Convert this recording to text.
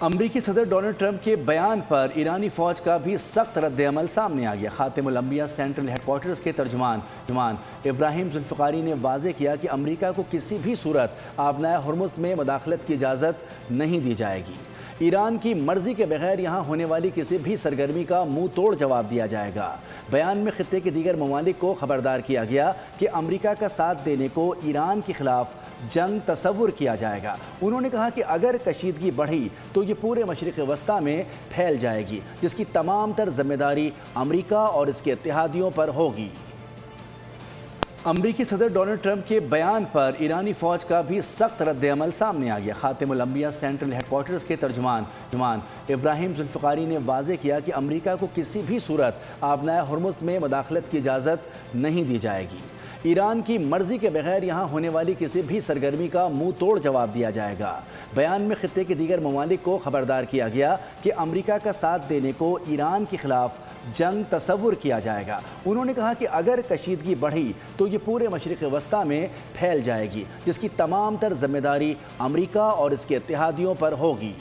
امریکی صدر Donald Trump کے بیان پر ایرانی فوج کا بھی سخت رد عمل سامنے آ گیا۔ خاتم الانبیاء سینٹرل ہیڈ کوارٹرز کے ترجمان ابراہیم ذوالفقاری نے واضح کیا کہ امریکہ کو کسی بھی صورت آبنائے ہرمز میں مداخلت کی اجازت نہیں دی جائے گی۔ ایران کی مرضی کے بغیر یہاں ہونے والی کسی بھی سرگرمی کا منہ توڑ جواب دیا جائے گا۔ بیان میں خطے کے دیگر ممالک کو خبردار کیا گیا کہ امریکہ کا ساتھ دینے کو ایران کے خلاف جنگ تصور کیا جائے گا۔ انہوں نے کہا کہ اگر کشیدگی بڑھی تو یہ پورے مشرق وسطیٰ میں پھیل جائے گی، جس کی تمام تر ذمہ داری امریکہ اور اس کے اتحادیوں پر ہوگی۔ امریکی صدر ڈونلڈ ٹرمپ کے بیان پر ایرانی فوج کا بھی سخت رد عمل سامنے آ گیا۔ خاتم الانبیاء سینٹرل ہیڈ کوارٹرز کے ترجمان ابراہیم ذوالفقاری نے واضح کیا کہ امریکہ کو کسی بھی صورت آبنائے ہرمز میں مداخلت کی اجازت نہیں دی جائے گی۔ ایران کی مرضی کے بغیر یہاں ہونے والی کسی بھی سرگرمی کا منہ توڑ جواب دیا جائے گا۔ بیان میں خطے کے دیگر ممالک کو خبردار کیا گیا کہ امریکہ کا ساتھ دینے کو ایران کے خلاف جنگ تصور کیا جائے گا۔ انہوں نے کہا کہ اگر کشیدگی بڑھی تو یہ پورے مشرق وسطیٰ میں پھیل جائے گی، جس کی تمام تر ذمہ داری امریکہ اور اس کے اتحادیوں پر ہوگی۔